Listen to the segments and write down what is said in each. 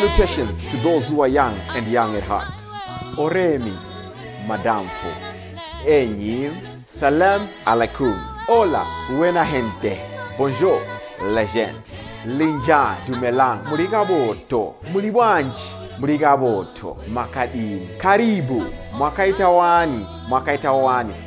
Salutations to those who are young and young at heart. Oremi, Madamfo, Enyim, Salam alaikum, Hola, buena gente, Bonjour, la gente, Linja, Dumelang, Murigaboto, Muliwanji, Murigaboto, Makadin, Karibu, Mwakaitawani,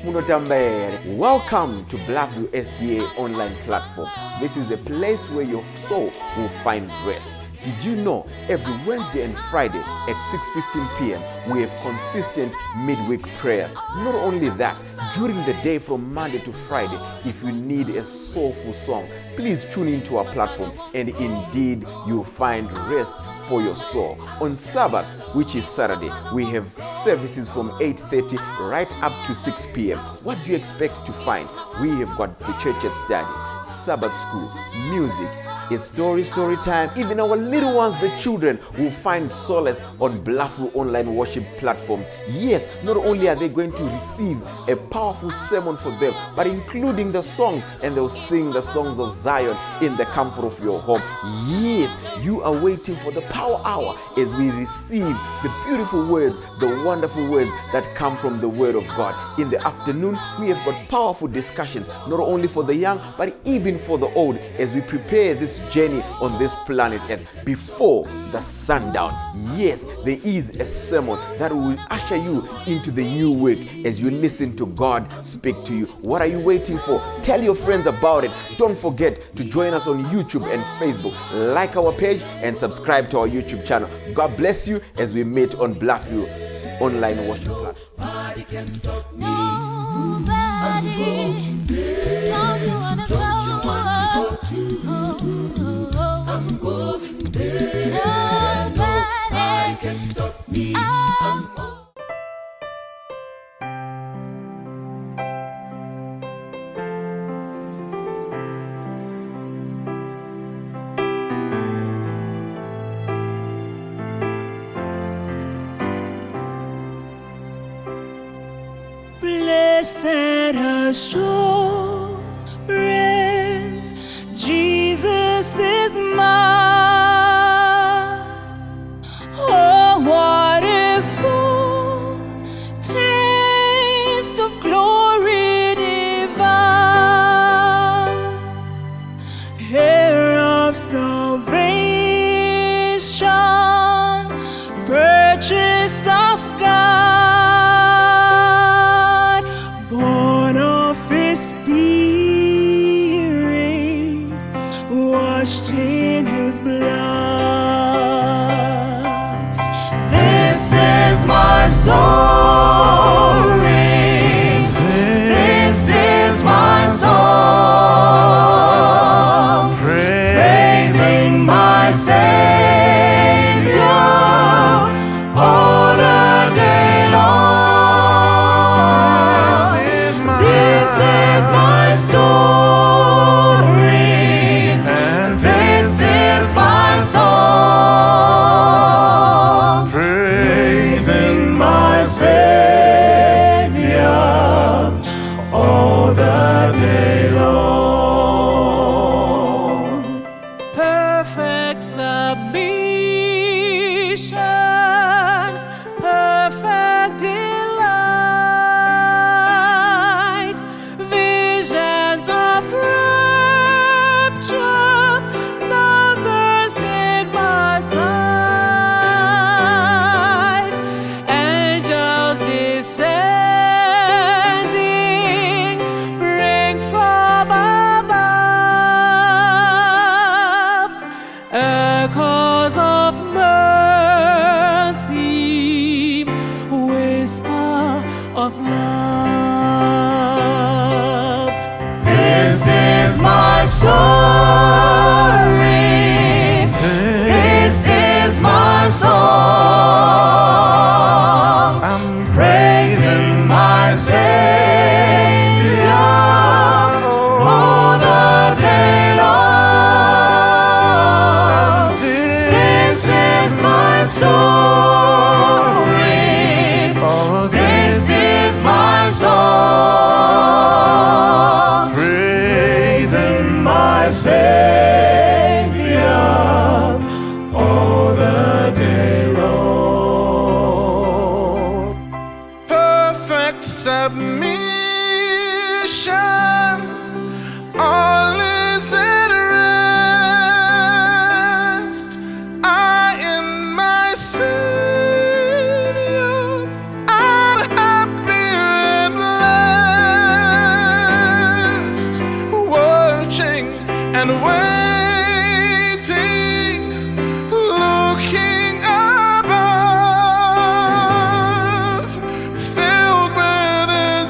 Munotambere. Welcome to Blackview SDA online platform. This is a place where your soul will find rest. Did you know every Wednesday and Friday at 6:15 p.m. we have consistent midweek prayers? Not only that, during the day from Monday to Friday, if you need a soulful song, please tune into our platform and indeed you'll find rest for your soul. On Sabbath, which is Saturday, we have services from 8:30 right up to 6 p.m. What do you expect to find? We have got the church at study, Sabbath school, music. It's story time. Even our little ones, the children, will find solace on Blackview online worship platforms. Yes, not only are they going to receive a powerful sermon for them, but including the songs, and they'll sing the songs of Zion in the comfort of your home. Yes, you are waiting for the power hour as we receive the beautiful words, the wonderful words that come from the Word of God. In the afternoon, we have got powerful discussions, not only for the young, but even for the old, as we prepare this journey on this planet Earth before the sundown. Yes, there is a sermon that will usher you into the new week as you listen to God speak to you. What are you waiting for? Tell your friends about it. Don't forget to join us on YouTube and Facebook. Like our page and subscribe to our YouTube channel. God bless you as we meet on Blackview online worship platform. Nobody can stop me. Nobody. Don't you wanna go? I'm going there. Nobody can stop me. Blessed assurance, Jesus is mine. Oh, what a foretaste of glory divine, heir of salvation, purchased of God, born of His Spirit, washed in His blood. This is my story. This is my song, praising my Savior all the day long. This is my story, and this is my song, praising my Savior all the day long. Perfect submission, perfect delight, visions of rapture, numbers in my sight, angels descending, bring from above echoes of mercy, whisper of love. This is my story. This is my song. I'm praising my Savior all the day long. This is my story. This is my song, praising my submission, all is at rest. I am my Savior, I'm happy and blessed, watching and waiting, looking above, filled with His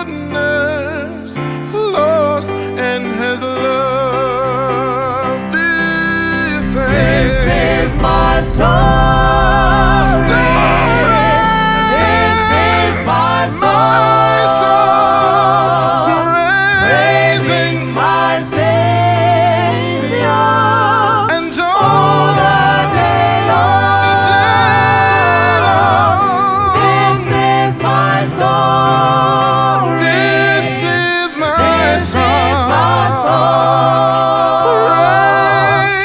goodness, lost in His love. This is my story. This is my song, praising my Savior and all the day long. This is my story. This is my song,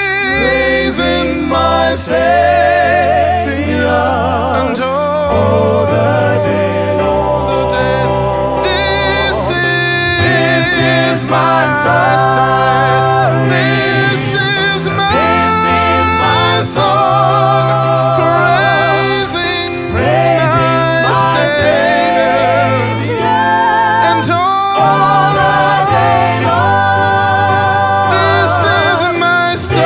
praising my Savior and all the day long. This is my story. This is my song, praising my Savior and all the day long. This is my story.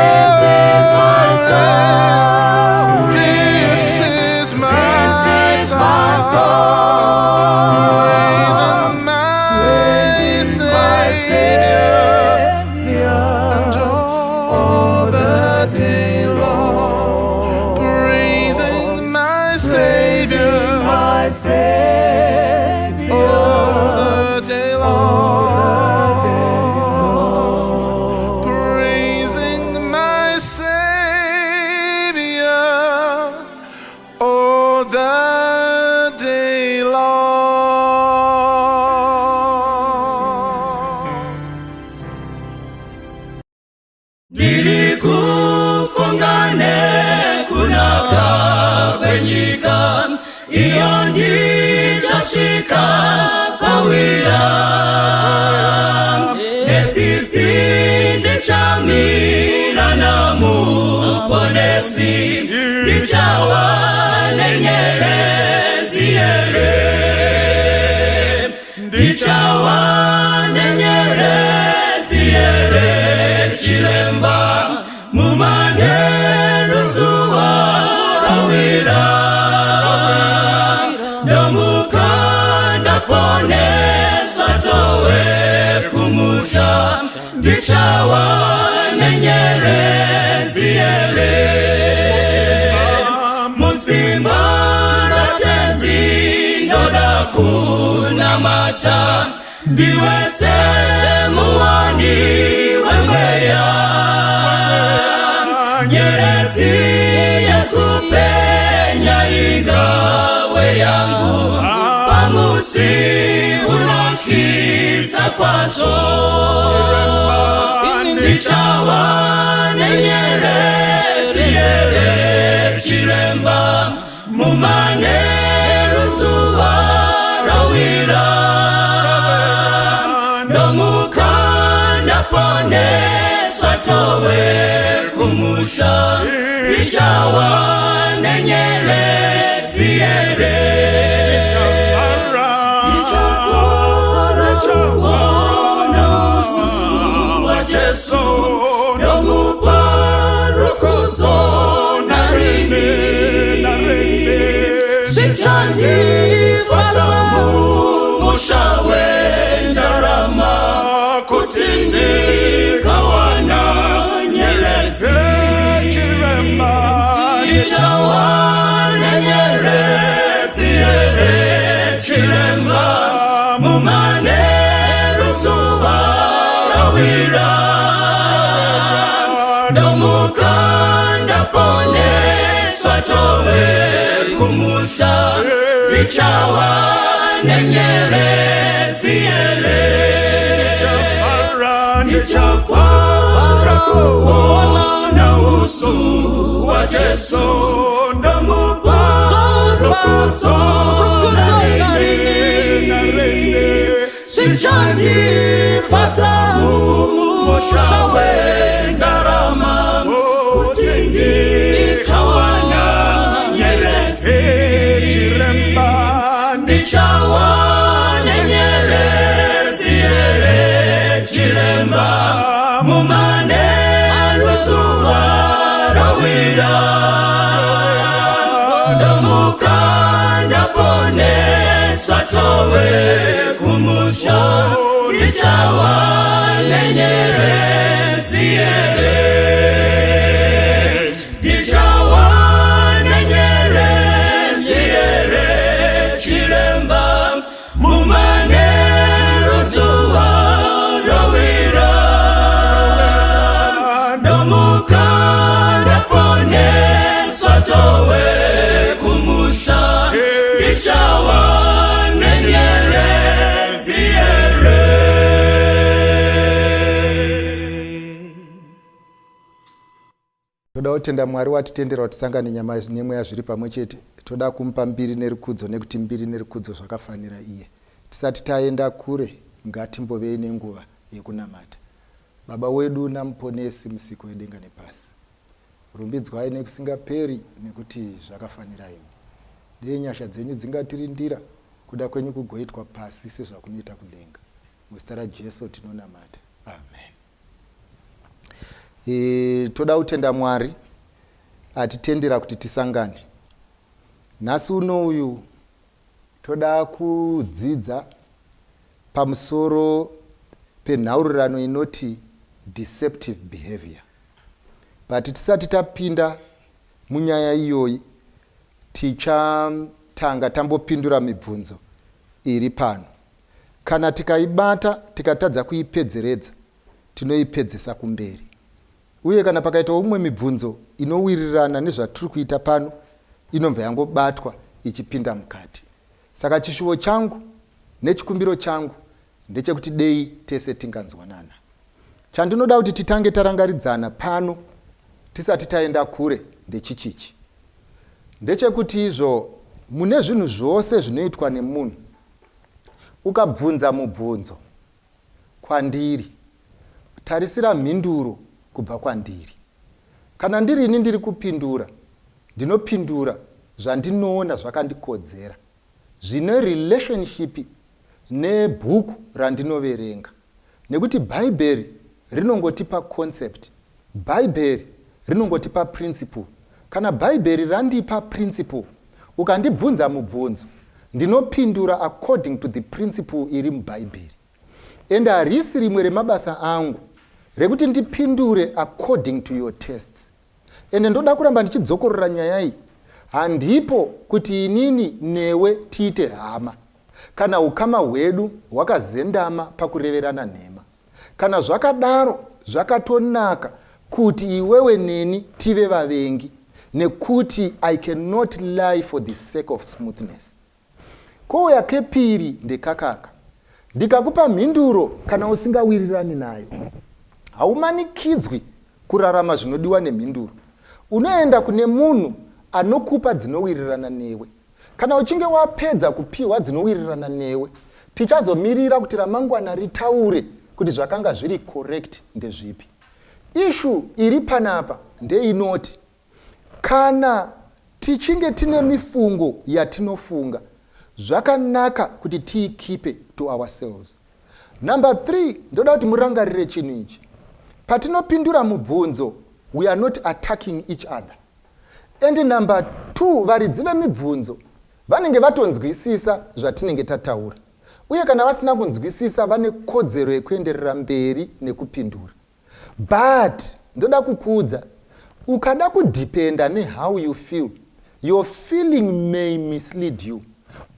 This is my song, praising my Savior and all the day long, praising my Savior all the day long, praising my Savior all the day long. Nilikufungane kunaka kwenyika iyo ndichashika pawira netiti ndichamira na muponesi ndichawa nenyerezi yere ndichawa nenyerezi yere chiremba mumane ruzuwa rawira nomukanda pone satowe kumusha ndichawa nenyerezi yere musimba natenzi ndoda kuna mata ndiwese muwani wemweya nyerezi yatupenya igawe yangu pamusi unachisa kwacho ndichawa nenyerezi yere chiremba mumane ruzuwa rawira nomukanda pone swatowe kumusha ndichawa nenyerezi yere ndichafara ususu wa Jesu nomuparukuzo narini shichandi fatamu mushawe ndarama kutindi kawana nyerezi chirema ndichawa nenyerezi yere chirema mumane ruzuwa rawira nomukanda pone swatowe kumusha ndichawa nenyerezi yere ndichafara kuona usu wa Jesu nomupa rukudzo narende chichandifadza musha wendarama kuti ndikawana nyeredzi Chiremba ndichawane nyeredzi chiremba mumane zuva rawira ndamuka ndaponeswa towe kumusha ndichawane nyeredzi ndichawane nyeredzi chiremba mumane zuva rawira ndamuka ndaponeswa towe kumusha ndichawane nyeredzi Toda kutenda Mwari watitendera kuti tisangane nyama nemweya zviri pamwe chete. Toda kumupa mbiri nerikudzo nekuti mbiri nerikudzo zvakafanira iye. Tisati taenda kure ngatimbovei nenguva yekunamata. Baba wedu namuponesi musiko wedenga nepasi. Rumbidzwai nekusingaperi nekuti zvakafanira iwe. Dei nyasha dzenyu dzingatirindira kuda kwenyu kugoitwa pasi sezvakunoita kudenga. Muzita raJesu tinonamata. Amen. Toda kutenda Mwari atitendera kuti tisangane. Nhasi uno uyu toda kudzidza pamusoro penhaurirano inoti deceptive behavior. But tisati tapinda munyaya iyoyi tichatanga tambopindura mibvunzo iri pano. Kana tikaibata tikatadza kuipedzeredza tinoipedzesa kumberi. Uye kana pakaita umwe mibvunzo inowirirana nezvatiri kuita pano inobva yangobatwa ichipinda mukati. Saka chishuvo changu nechikumbiro changu ndechekuti dei tese tinganzwanana. Chandinoda kuti titange tarangaridzana pano tisati taenda kure ndechichichi. Ndechekuti izvo mune zvinhu zvose zvinoitwa nemunhu ukabvunza mubvunzo kwandiri, tarisira mhinduro kubva kwandiri. Kana ndirini ndiri kupindura, ndinopindura zvandinoona zvakandikodzera, zvine relationship nebhuku randinoverenga. Nekuti Bhaibheri rinongotipa concept, Bhaibheri rinongotipa principle. Kana Bhaibheri randipa principle, ukandibvunza mubvunzo, ndinopindura according to the principle iri muBhaibheri. Ende harisi rimwe remabasa angu rekuti ndipindure according to your tests. Ende ndoda kuramba ndichidzokorora nyaya iyi. Handipo kuti inini newe tiite hama. Kana ukama hwedu hwakazendama pakureverana nhema. Kana zvakadaro zvakatonaka kuti iwewe neni tive vavengi, nekuti I cannot lie for the sake of smoothness. Kouya kepiri ndekakaka. Ndikakupa mhinduro kana usingawirirani nayo, haumanikidzwi kurarama zvinodiwa nemhinduro. Unoenda kune munhu anokupa dzinowirirana newe. Kana uchinge wapedza kupiwa dzinowirirana newe, tichazomirira kuti ramangwana ritaure kuti zvakanga zviri correct ndezvipi. Issue iri panapa ndeinoti, kana tichinge tine mifungo yatinofunga, zvakanaka kuti tiikipe to ourselves. Number 3, ndoda kuti murangarire chinhu ichi. Patinopindura mubvunzo, we are not attacking each other. And number 2, varidzi vemibvunzo vanenge vatonzwisisa zvatinenge tataura. Uye kana vasina kunzwisisa vane kodzero yekuenderera mberi nekupindura. But ndoda kukuudza, ukada kudependa ne how you feel, your feeling may mislead you,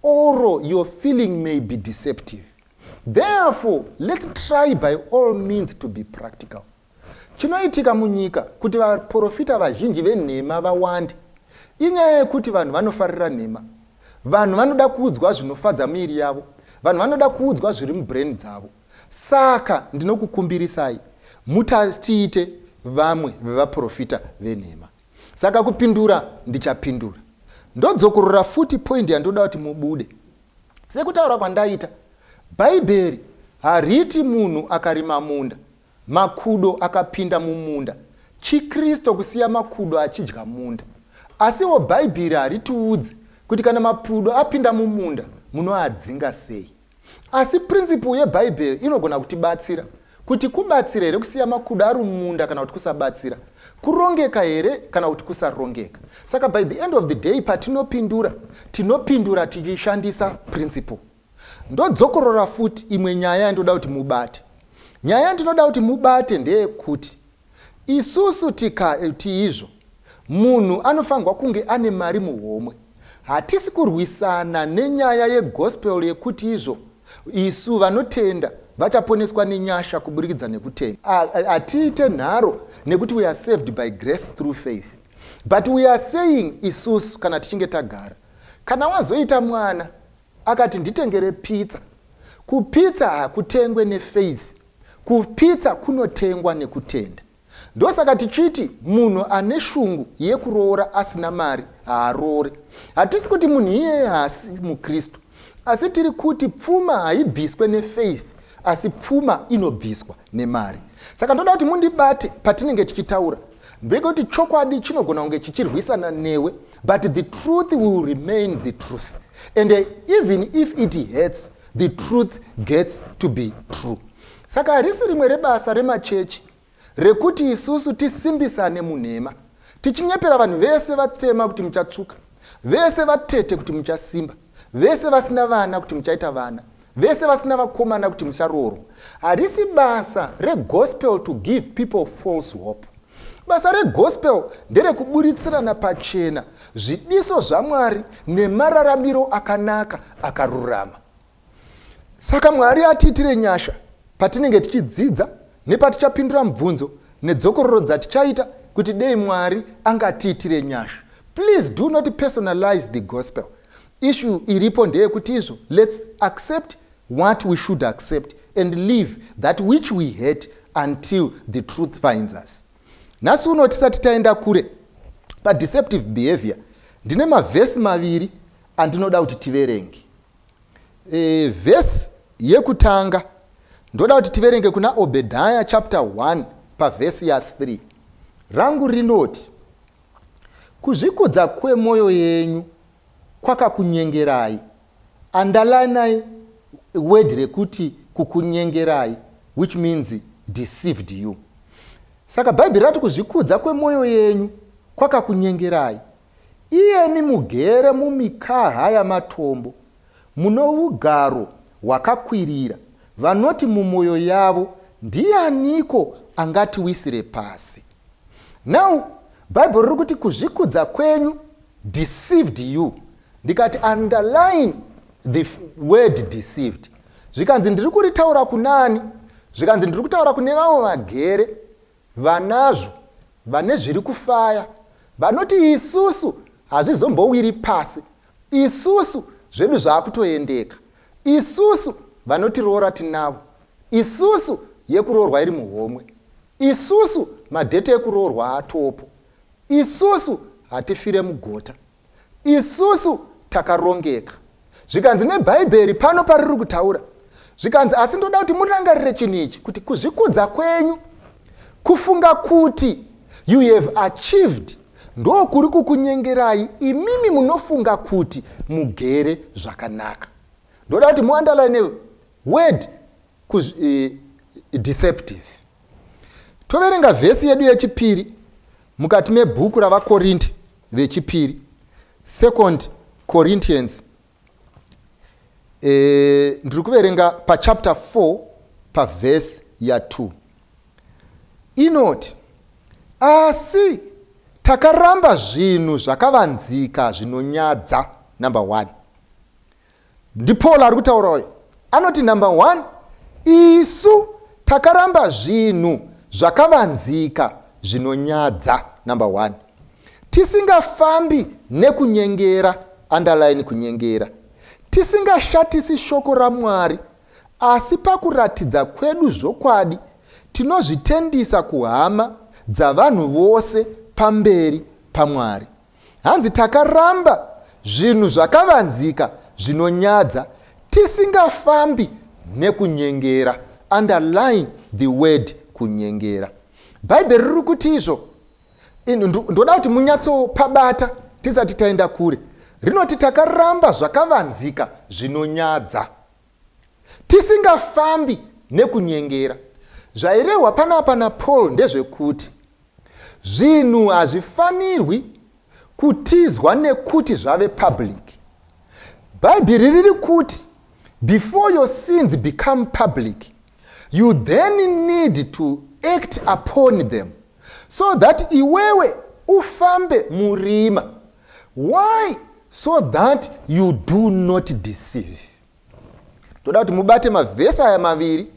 or your feeling may be deceptive. Therefore, let's try by all means to be practical. Chinoitika munyika kuti vaprofita vazhinji venhema vawande, inyaya yekuti vanhu vanofarira nhema. Vanhu vanoda kuudzwa zvinofadza miri yavo, vanhu vanoda kuudzwa zviri mubrain dzavo. Saka ndinokukumbirisai mutatiite vamwe vevaprofita venhema. Saka kupindura ndichapindura. ndodzokorora futi point yandoda kuti mubude. Sekutaura kwandaita, Bhaibheri hariti munhu akarima munda, makudo akapinda mumunda, chiKristo kusiya makudo achidya munda. Asiwo Bhaibheri haritiudzi kuti kana mapudo apinda mumunda munoadzinga sei. Asi principle yeBhaibheri inogona kutibatsira kuti kubatsira here kusiya makudo ari mumunda kana kuti kusabatsira, kurongeka here kana kuti kusarongeka. Saka by the end of the day tinopindura tichishandisa principle. Ndodzokorora futi imwe nyaya yandoda kuti mubate. Nyaya yandinoda kuti mubate ndeyekuti isusu tikati izvo munhu anofanirwa kunge ane mari muhomwe. Hatisi kurwisana nenyaya yegospel yekuti izvo isu vanotenda vachaponeswa nenyasha kuburikidza nekutenda. Hatiite nharo nekuti we are saved by grace through faith. But we are saying isusu kana tichinge tagara, kana wazoita mwana akati nditengere pizza, kupizza hakutengwe nefaith, kupizza kunotengwa nekutenda. Ndosaka tichiti munhu ane shungu yekuroora asina mari haaroore. Hatisi kuti munhu iyeye haasi muKristu, asi tiri kuti pfuma haibviswe nefaith, asi pfuma inobviswa nemari. Saka ndoda kuti mundibate patinenge tichitaura, ndekuti chokwadi chinogona kunge chichirwisana newe, but the truth will remain the truth. And even if it hurts, the truth gets to be true. Saka harisi rimwe rebasa remachechi rekuti isusu tisimbisane munhema, tichinyepera vanhu vese vatema kuti muchatsvuka, vese vatete kuti muchasimba, vese vasina vana kuti muchaita vana, vese vasina vakomana kuti mucharoorwa. Harisi basa regospel to give people false hope. Basa regospel nderekuburitsirana pachena zvidiso zvaMwari nemararamiro akanaka akarurama. Saka Mwari atiitire nyasha patinenge tichidzidza nepatichapindura mibvunzo nedzokororo dzatichaita kuti dei Mwari angatiitire nyasha. Please do not personalize the gospel. Issue iripo ndeyekuti izvo, let's accept what we should accept and leave that which we hate until the truth finds us. Nhasi uno tisati taenda kure padeceptive behavior, ndine mavhesi maviri andinoda kuti tiverenge. Vhesi yekutanga ndoda kuti tiverenge kuna Obadiah chapter 1 pavhesi ya 3. Rangu rinoti, kuzvikudza kwemwoyo yenyu kwakakunyengerai. Underline word rekuti kukunyengerai, which means deceived you. Saka Bhaibheri rati kuzvikudza kwemwoyo yenyu kwakakunyengerai. Iyemi mugere mumikaha yamatombo, muno ugaro hwakakwirira, vanoti mumwoyo yavo ndianiko angatiwisire pasi. Now Bhaibheri riri kuti kuzvikudza kwenyu, deceived you. Ndikati underline the word deceived. Zvikanzi ndiri kuritaura kunani? Zvikanzi ndiri kutaura kune vavo vagere vanazvo, vane zviri kufaya, vanoti isusu hazvizombowiri pasi, isusu zvedu zvaakutoendeka, isusu vanotiroora tinavo, isusu yekuroorwa iri muhomwe, isusu madhete ekuroorwa atopo, isusu hatifire mugota, isusu takarongeka. Zvikanzi neBhaibheri pano pariri kutaura, zvikanzi asi ndoda kuti murangarire chinhu ichi, kuti kuzvikudza kwenyu, kufunga kuti you have achieved, ndo kuri kukunyengerai imimi munofunga kuti mugere zvakanaka. Ndoda kuti muunderline word deceptive. Toverenga vhesi yedu yechipiri mukati mebhuku ravaKorinde vechipiri, 2 Corinthians. Ndiri kuverenga pachapter 4 pavhesi ya 2. Inoti, asi takaramba zvinhu zvakavanzika zvinonyadza. Number 1. Ndipaul ari kutaurayo. Anoti number 1, isu takaramba zvinhu zvakavanzika zvinonyadza. Number 1. Tisingafambi nekunyengera, underline kunyengera. Tisingashatisi shoko raMwari, asi pakuratidza kwedu zvokwadi tinozvitendisa kuhama dzavanhu vose pamberi paMwari. Hanzi takaramba zvinhu zvakavanzika zvinonyadza tisingafambi nekunyengera. Underline the word kunyengera. Bhaibheri riri kuti izvo. Ndoda kuti munyatsopabata tisati taenda kure. Rinoti takaramba zvakavanzika zvinonyadza tisingafambi nekunyengera. Zvairehwa panapa naPaul ndezvekuti zvinhu hazvifanirwi kutizwa nekuti zvave public. Bhaibheri riri kuti before your sins become public, you then need to act upon them so that iwewe ufambe murima. Why? So that you do not deceive. Toda kuti mubate mavhesi aya maviri,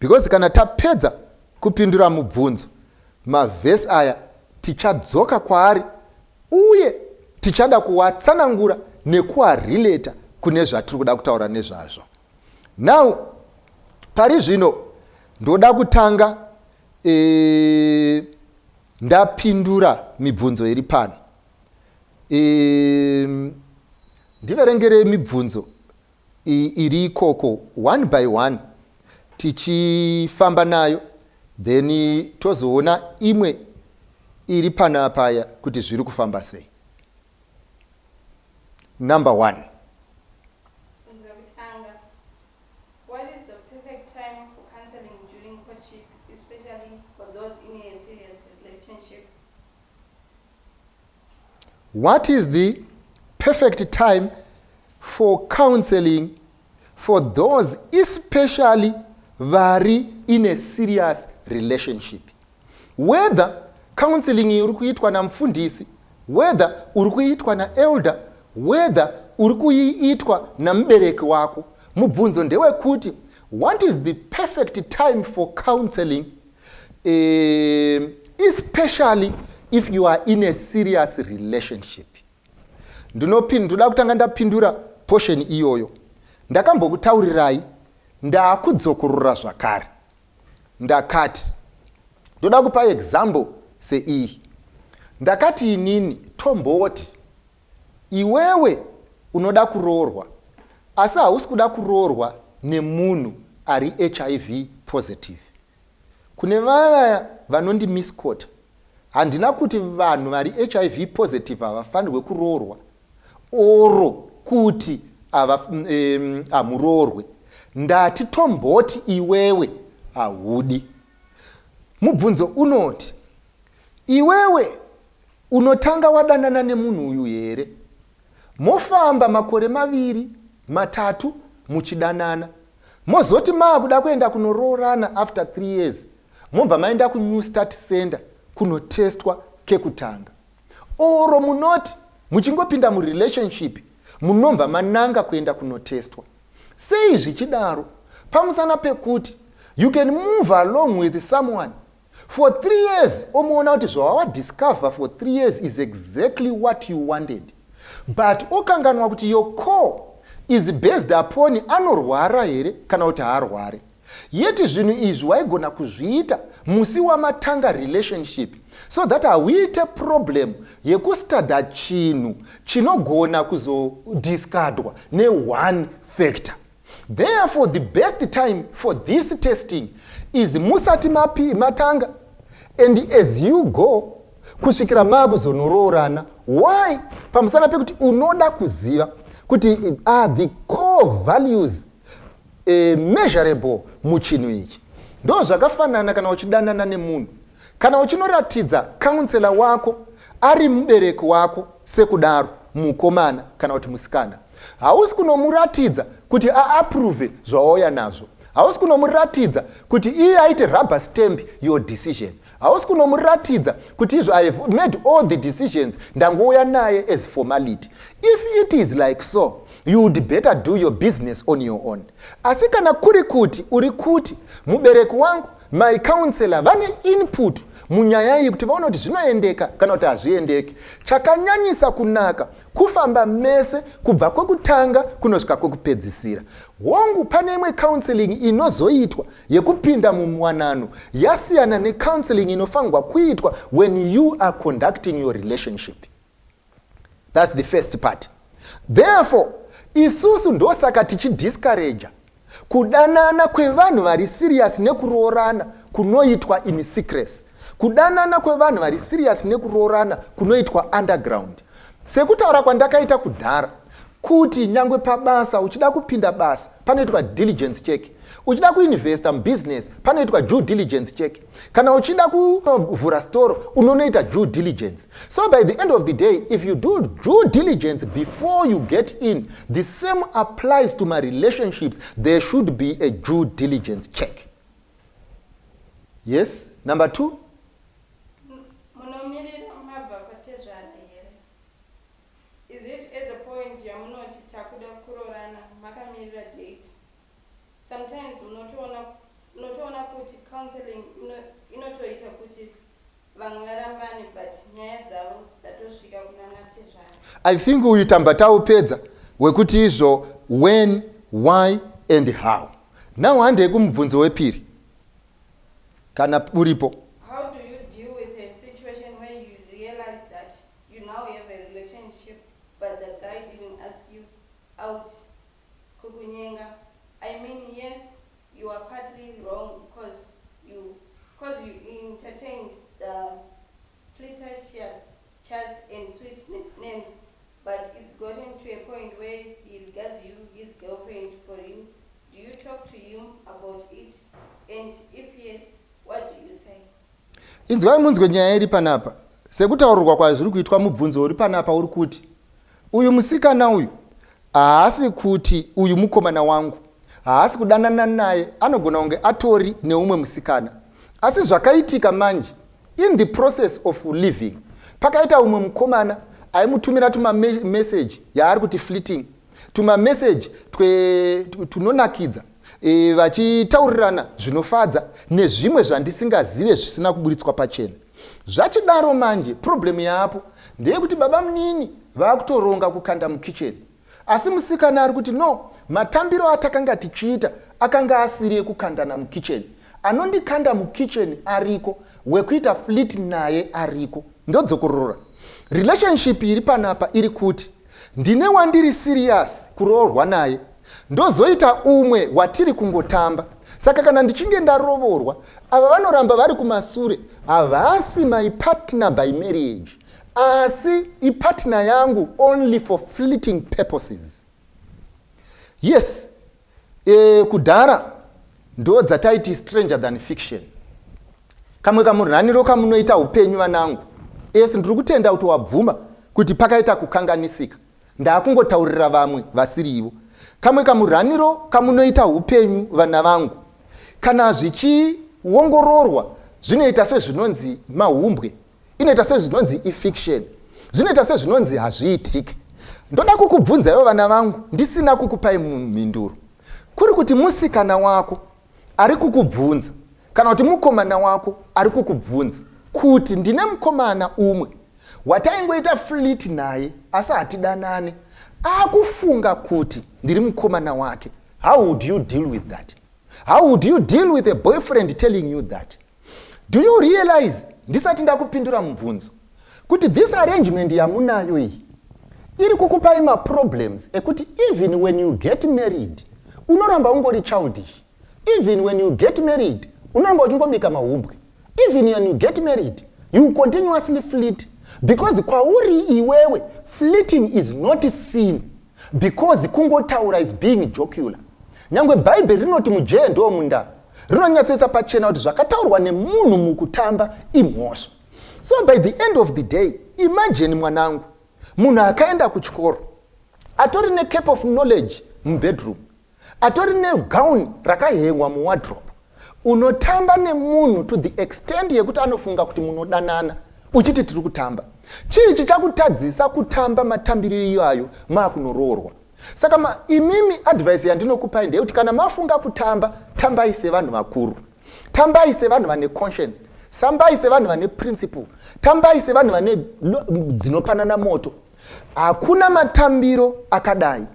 because kana tapedza kupindura mubvunzo, mavhesi aya tichadzoka kwaari uye tichada kuwatsanangura nekuarelata kune zvatiri kuda kutaura nezvazvo. Now, pari zvino ndoda kutanga ndapindura mibvunzo iri pano. Ndiverengere mibvunzo iri ikoko one by one tichifamba nayo, then tozoona imwe iri panapaya kuti zviri kufamba sei. Number 1. What is the perfect time for counseling during courtship, especially for those in a serious relationship? What is the perfect time for counseling for those especially vari in a serious relationship? Whether counseling uri kuitwa na mfundisi, whether uri kuitwa na elder, whether uri kuitwa na mbereki wako, mubvunzo ndewe kuti what is the perfect time for counseling, especially if you are in a serious relationship. Ndoda kutanga ndapindura portion iyoyo. Ndakambokutaurirai ndakudzokorora zvakare. Ndakati ndoda kupa example sei. Ndakati inini tomboti iwewe unoda kuroorwa, asi hausi kuda kuroorwa nemunhu ari HIV positive. Kune vaya vanondimisquota, handina kuti vanhu vari HIV positive havafanirwe kuroorwa oro kuti hamuroorwe. Ndati tomboti iwewe haudi. Mubvunzo unoti iwewe unotanga wadanana nemunhu uyu here, mofamba makore 2, 3 muchidanana, mozoti maakuda kuenda kunoroorana after 3 years, mobva maenda kuNew Start Center kunotestwa kekutanga. Oro munoti muchingopinda murelationship munomva mananga kuenda kunotestwa. Sei zvichidaro? Pamusana pekuti you can move along with someone for 3 years, omuona kuti zvawa discover for 3 years is exactly what you wanted, but okanganwa kuti your core is based upon anorwara here kana kuti haarware. Yeti zvinhu izvi waigona kuzviita musi wamatanga relationship, so that hauite problem yekustada chinhu chinogona kuzodiscardwa ne1 factor. Therefore, the best time for this testing is musati matanga, and as you go kusvikira makuzonoroorana. Why? Pamusana pekuti unoda kuziva kuti the core values measurable muchinhu ichi. Ndo zvakafanana kana uchidanana nemunhu, kana uchinoratidza counselor wako ari mubereki wako sekudaro, mukomana kana kuti musikana, hausi kunomuratidza kuti aapprove zvawauya nazvo. Hausi kunomuratidza kuti iye aite rubber stamp your decision. Hausi kunomuratidza kuti izvo I have made all the decisions, ndangouya naye as formality. If it is like so, you would better do your business on your own. Asi kana kuri kuti uri kuti mubereki wangu, my counselor vane input munyaya iyi kuti vaona kuti zvinoendeka kana kuti hazviendeki, chakanyanyisa kunaka kufamba mese kubva kwekutanga kunosvika kwekupedzisira. Hongu pane imwe counseling inozoitwa yekupinda mumwanano yasiyana necounseling inofanirwa kuitwa when you are conducting your relationship. That's the first part. Therefore, isusu ndosaka tichidiscourage kudanana kwevanhu vari serious nekuroorana kunoitwa in secrecy. Kudanana kwevanhu vari serious nekuroorana kunoitwa underground. Sekutaura kwandakaita kudhara kuti nyangwe pabasa uchida kupinda basa panoitwa diligence check. Uchida kuinvesta mubusiness panoitwa due diligence check. Kana uchida kuvhura store unonoita due diligence. So by the end of the day, if you do due diligence before you get in, the same applies to my relationships. There should be a due diligence check. Yes. Number 2. Munomirira mabva kwatezvara here. Is it at the point yamunoti takuda kuroorana makamirira date? Sometimes unotoona kuti counseling inotoita kuti vanhu varambane but nyaya dzavo dzatosvika kunana tezvara. I think uitamba taupedza wekuti izvo when, why and how. Now handei kumubvunzo wepiri. Kana uripo. How do you deal with a situation where you realize that you now have a relationship but the guy didn't ask you out? Kukunyenga. I mean, yes, you are partly wrong because you entertained the flirtatious chats and sweet names, but it's gotten to a point where he regards you, his girlfriend, for you. Do you talk to him about it? And if yes, what do you say? Inzwai munzwe nyaya iri panapa. Sekutaurirwa kwazviri kuitwa mubvunzo uri panapa uri kuti uyu musikana uyu haasi kuti uyu mukomana wangu, haasi kudanana naye, anogona kunge atori neumwe musikana. Asi zvakaitika manje, in the process of living, pakaita umwe mukomana aimutumira tuma message yaari kuti fleeting, tuma message tunonakidza, vachitaurirana zvinofadza nezvimwe zvandisingazive zvisina kuburitswa pachena. Zvachidaro manje problem yapo ndeyekuti baba munini vakutoronga kukanda mukitchen. Asi musikana ari kuti no, matambiro atakanga tichiita akanga asiri ekukandana mukitchen. Anondikanda mukitchen ariko, wekuita flit naye ariko. Ndodzokorora. Relationship iri panapa iri kuti ndine wandiri serious kuroorwa naye, ndozoita umwe watiri kungotamba. Saka kana ndichinge ndarovorwa, ava vanoramba vari kumasure, havasi my partner by marriage, asi ipartner yangu only for fleeting purposes. Yes, kudhara ndo dzataiti stranger than fiction. Kamwe kamurwaniro kamunoita upenyu vanangu, esi ndiri kutenda kuti wabvuma kuti pakaita kukanganisika, ndakungotaurira vamwe vasirivo. Kamwe kamurwaniro kamunoita upenyu vana vangu, kana zvichiongororwa zvinoita sezvinonzi mahumbwe, inoita sezvinonzi ifiction, zvinoita sezvinonzi hazviitiki. Ndoda kukubvunza ivo vana vangu ndisina kukupai mhinduro. Kuri kuti musikana wako ari kukubvunza, kana kuti mukomana wako ari kukubvunza kuti ndine mukomana umwe wataingoita flit naye asi hatidanane, akufunga kuti ndiri mukomana wake. How would you deal with that? How would you deal with a boyfriend telling you that? Do you realize, ndisati ndakupindura mubvunzo, kuti this arrangement yamunayo iyi iri kukupai problems ekuti even when you get married unoramba ungori childish. Even when you get married unoramba uchingobika mahumbwe. Even when you get married you continuously flit, because kwauri iwewe flitting is not sin, because kungotaura is being jocular. Nyangwe Bible rinoti mujee ndo munda, rinonyatsoisa pachena kuti zvakataurwa nemunhu mukutamba imhosva. So by the end of the day, imagine mwanangu, munhu akaenda kuchikoro, atori ne cap of knowledge mubedroom, atori ne gown rakahengwa muwardrobe, unotamba nemunhu to the extent yekuti anofunga kuti munodanana, uchiti tiri kutamba. Chii chichakutadzisa kutamba matambiro iwayo makunoroorwa? Saka imimi advice yandinokupai ndeyekuti kana mafunga kutamba, tambai sevanhu vakuru, tambai sevanhu vane conscience, tambai sevanhu vane principle, tambai sevanhu vane dzinopanana moto. Hakuna matambiro akadai.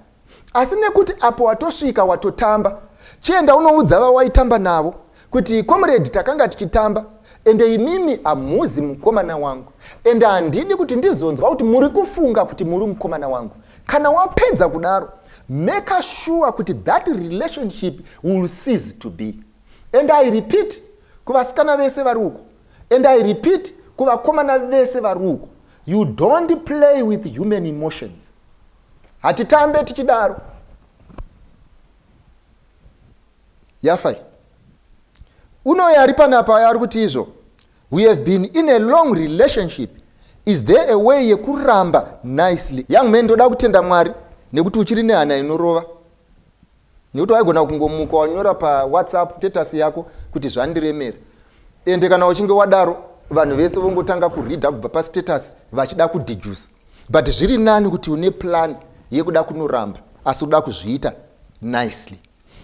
Asi nekuti apo watosvika watotamba, chienda unoudza vawaitamba navo kuti comrade takanga tichitamba, ende imimi amuzi mukomana wangu, ende handidi kuti ndizonzwa kuti muri kufunga kuti muri mukomana wangu. Kana wapedza kudaro, make sure kuti that relationship will cease to be. And I repeat, kuvasikana vese vari uko, and I repeat, kuvakomana vese vari uko, you don't play with human emotions. Hatitambe tichidaro. Yafai. Unoya ari panapa ari kuti izvo. We have been in a long relationship. Is there a way yekuramba nicely? Young men ndoda kutenda Mwari nekuti uchiri nehana inorova. Nekuti waigona kungomuka wanyora pa WhatsApp status yako kuti zvandiremera. Ende kana uchinge wadaro vanhu vese vongotanga kureada kubva pa status vachida kudijusa. But zviri nani kuti une plan yekuda kunoramba asi uda kuzviita nicely.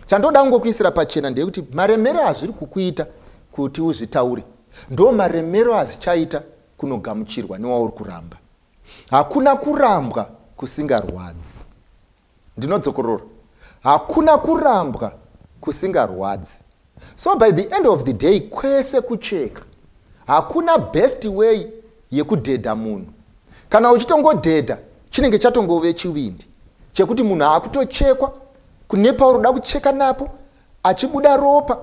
Chandoda ngokuisira pachena ndekuti maremero hazviri kukuita kuti uzvitaure. Ndo maremero azvichaita kunogamuchirwa newauri kuramba. Hakuna kurambwa kusingarwadzi. Ndinodzokorora. Hakuna kurambwa kusingarwadzi. So by the end of the day, kwese kucheka. Hakuna best way yekudhedha munhu. Kana uchitongodhedha, chinenge chatongove chivindi. Chekuti munhu hakutochekwa, kune pauroda kucheka napo, achibuda ropa,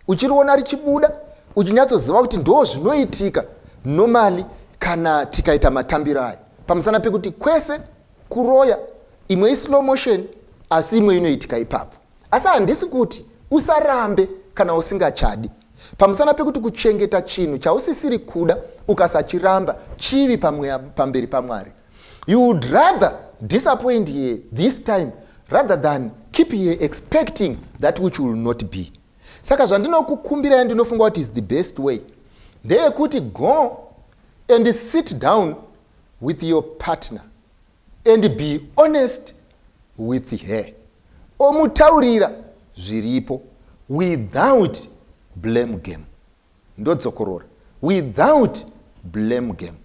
uchiriona richibuda, uchinyatsoziva kuti ndo zvinoitika normally kana tikaita matambiro aya. Pamusana pekuti kwese kuroya, imwe slow motion, asi imwe inoitika ipapo. Asi handisi kuti usarambe kana usingachadi. Pamusana pekuti kuchengeta chinhu chausisiri kuda ukasachiramba chivi pamberi paMwari. You would rather disappoint here this time rather than keep here expecting that which will not be. Saka zvandinokukumbira ndinofunga kuti is the best way. Ndeyekuti go and sit down with your partner and be honest with her. Omutaurira zviripo without blame game. Ndodzokorora. Without blame game.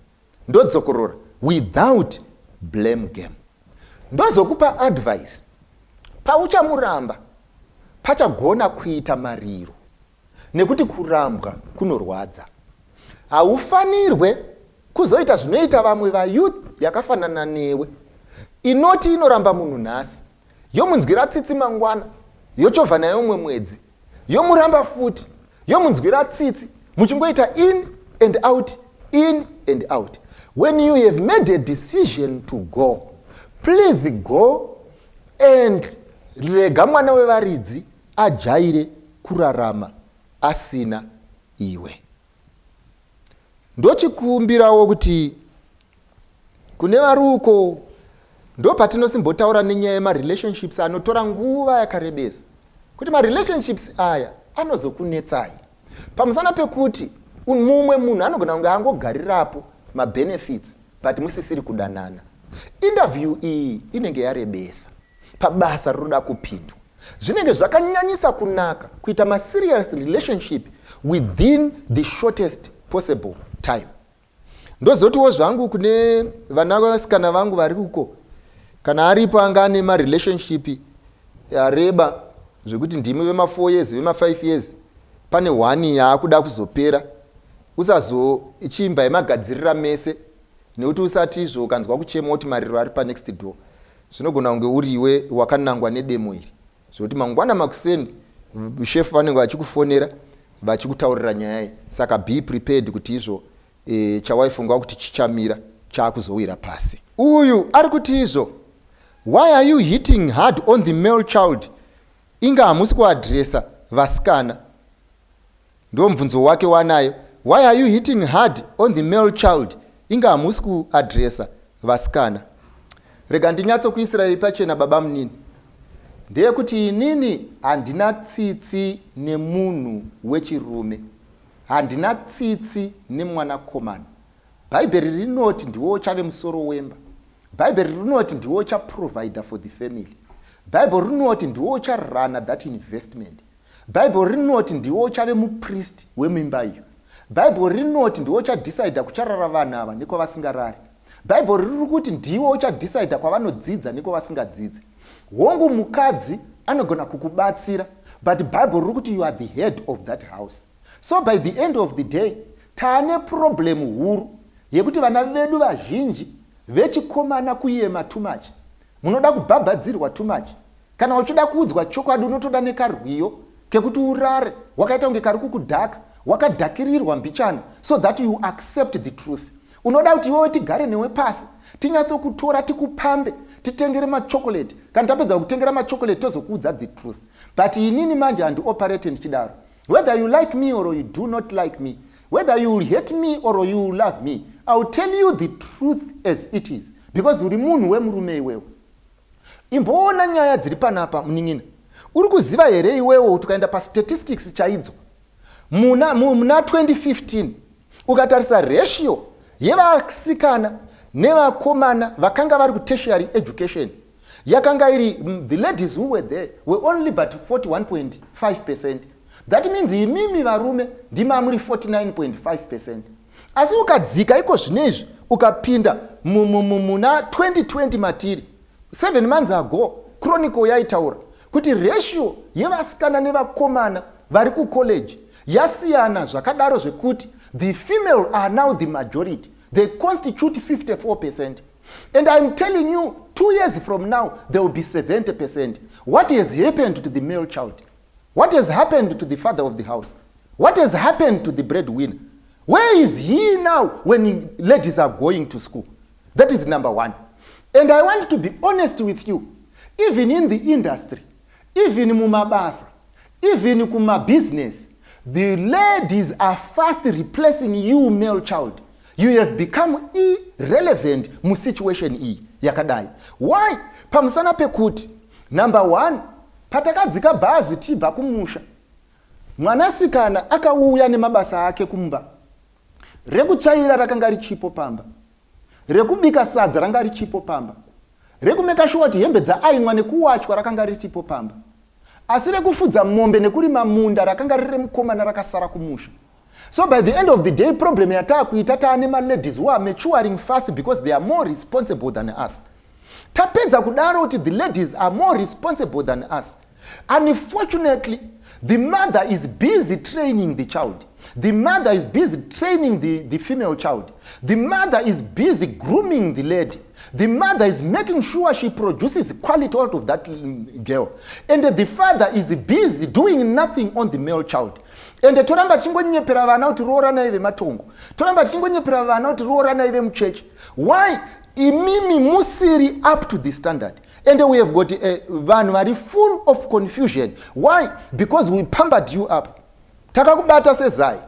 Ndodzokorora. Without blame game. Ndozokupa advice. Pauchamuramba pachagona kuita mariro. Nekuti kurambwa kunorwadza. Haufanirwe kuzoita zvinoita vamwe vayouth yakafanana newe. Inoti inoramba munhu nhasi, yomunzwira tsitsi mangwana, yochovha naye umwe mwedzi, yomuramba futi, yomunzwira tsitsi, muchingoita in and out, in and out. When you have made a decision to go, please go and rega mwana wevaridzi ajaire kurarama asina iwe. Ndochikumbirawo kuti kune varuko ndo patinosimbotaura nenyaya yemarelationships anotora nguva yakarebesa. Kuti marelationships aya anozokunetsai. Pamusana pekuti mumwe munhu anogona kunge angogarirapo mabenefits but musisiri kudanana. Interview iyi inenge yarebesa. Pabasa roda kupindwa. Zvinenge zvakanyanyisa kunaka kuita ma-serious relationship within the shortest possible time. Ndozotiwo zvangu kune vanasikana vangu vari uko. Kana aripo angane ma-relationship yareba zvekuti ndimi vema 4 years, vema 5 years, pane 1 yaakuda kuzopera. Usazochimba yemagadzirira mese, nekuti usati izvo ukanzwa kuchema kuti mariro ari pa next door. Zvinogona kunge uriwe wakanangwa nedemo iri. Zvekuti mangwana makuseni chef vanenge vachikufonera vachikutaurira nyaya iyi. Saka be prepared kuti izvo chawaifunga kuti chichamira chakuzowira pasi. Uyu ari kuti izvo, why are you hitting hard on the male child? Inga hamusi kuadresa vasikana. Ndo mvunzo wake wanayo. Why are you hitting hard on the male child? Inga hamusi kuadresa vasikana. Rega ndinyatso kuisira pachena baba munini. Ndeye kuti inini handina tsitsi nemunhu wechirume. Handina tsitsi nemwana komana. Bhaibheri rinoti ndiwo chave musoro wemba. Bhaibheri rinoti ndiwo cha provider for the family. Bhaibheri rinoti ndiwo cha run that investment. Bhaibheri rinoti ndiwo chave mupriest wemimba iyo. Bhaibheri rinoti ndiwo cha decide kucharara vana ava niko vasingarari. Bhaibheri riri kuti ndiwo cha decide kwavanodzidza niko vasingadzidzi. Hongu mukadzi anogona kukubatsira, but Bible riri kuti you are the head of that house. So by the end of the day, taane problem huru yekuti vana vedu vazhinji vechikomana kuyema too much. munoda kubhabhadzirwa too much. Kana uchida kuudzwa chokwadi unotoda nekarwiyo kekuti urare wakaita kunge kari kukudhaka, wakadhakirirwa mbichana, so that you accept the truth. Unoda kuti iwewe tigare newe pasi, tinyatsokutora tikupambe, titengere machocolate. Kana tapedza kutengera machocolate tozokuudza the truth. But inini manje handioperate ndichidaro. Whether you like me or you do not like me, whether you hate me or you love me, I will tell you the truth as it is. Because uri munhu wemurume iwewe. Imboona nyaya dziri panapa munin'ina. Uri kuziva here iwewe kuti ukaenda pastatistics chaidzo. Muna 2015 ukatarisa ratio yevasikana nevakomana vakanga vari kutertiary education yakanga iri the ladies who were there were only but 41.5%. That means imimi varume ndimamuri 49.5%. Asi ukadzika iko zvinezvi ukapinda muna 2020 matiri 7 months ago Chronicle yaitaura kuti ratio yevasikana nevakomana vari kucollege yasiyana zvakadaro zvekuti the female are now the majority. They constitute 54%. And I'm telling you, 2 years from now, there will be 70%. What has happened to the male child? What has happened to the father of the house? What has happened to the breadwinner? Where is he now when ladies are going to school? That is number one. And I want to be honest with you. Even in the industry, even mumabasa, even kuma business, the ladies are fast replacing you, male child. You have become irrelevant mu situation iyi yakadai. Why? Pamusana pekuti number one, patakadzika bhazi tibva kumusha, mwanasikana akauya nemabasa ake kumba. Rekuchaira rakanga richipo pamba, rekubika sadza ranga richipo pamba, rekumeka sure kuti hembe dzaainwa nekuwachwa rakanga richipo pamba, asi rekufudza mombe nekurima munda rakanga riri mukomana rakasara kumusha. So by the end of the day, problem yatakuita taane ladies who are maturing fast because they are more responsible than us. Tapedza kudaro kuti the ladies are more responsible than us. Unfortunately, the mother is busy training the child. The mother is busy training the female child. The mother is busy grooming the lady. The mother is making sure she produces quality out of that girl. And the father is busy doing nothing on the male child. And toramba tichingonyepera vana kuti roorana ive matongo. Toramba tichingonyepera vana kuti roorana ive muchechi. Why? Imimi musiri up to the standard. And we have got vanhu vari full of confusion. Why? Because we pampered you up. Takakubata sezai.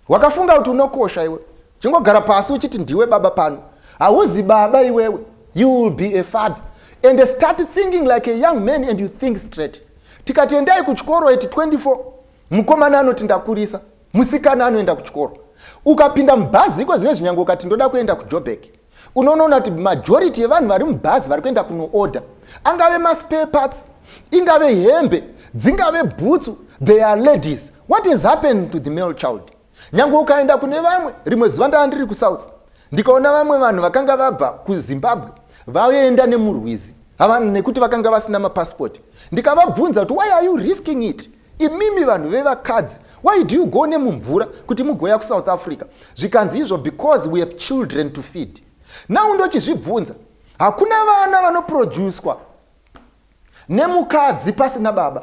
Wakafunga kuti unokosha iwe. Chingogara pasi uchiti ndiwe baba pano. Hauzi baba iwewe. You will be a father. And start thinking like a young man and you think straight. Tikati endai kuchikoro eti 24. Mukomana anoti ndakurisa, musikana anoenda kuchikoro. Ukapinda mubhazi iko zvine zvinyango ukati ndoda kuenda kuJoburg. Unoona kuti majority yevanhu vari mubhazi vari kuenda kunoorder. Angave ma-spare parts, ingave hembe, dzingave boots, they are ladies. What has happened to the male child? Nyango ukaenda kune vamwe, rimwe zuva ndandiri kuSouth. Ndikaona vamwe vanhu vakanga vabva kuZimbabwe, vaenda nemurwizi. Havanhu nekuti vakanga vasina mapassport. Ndikavabvunza kuti why are you risking it? Imimi vanhu vevakadzi, why do you go nemumvura kuti mugoya kuSouth Africa? Zvikanzi izvo because we have children to feed. Now ndochizvibvunza, hakuna vana vanoproducwa nemukadzi pasina baba.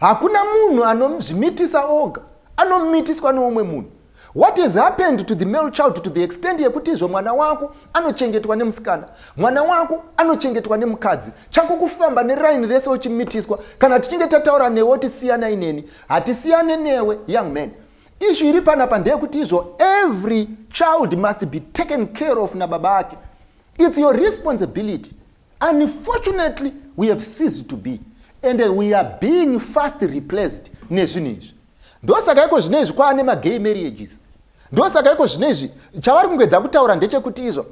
Hakuna munhu anozvimitisa oga, anomitiswa neumwe munhu. What has happened to the male child to the extent yekuti izvo mwana wako anochengetwa nemusikana, mwana wako anochengetwa nemukadzi, chako kufamba neraini rese uchimitiswa. Kana tichinge tataura newe tisiyana ineni, hatisiyane newe young man. Issue iri panapa ndeyekuti izvo every child must be taken care of na baba ake. It's your responsibility. Unfortunately, we have ceased to be, and we are being fast replaced nezvinhu izvi. Ndosaka iko zvinezvi kwaane ma-gay marriages. Ndosaka iko zvinezvi chavari kungedza kutaura ndechekuti izvo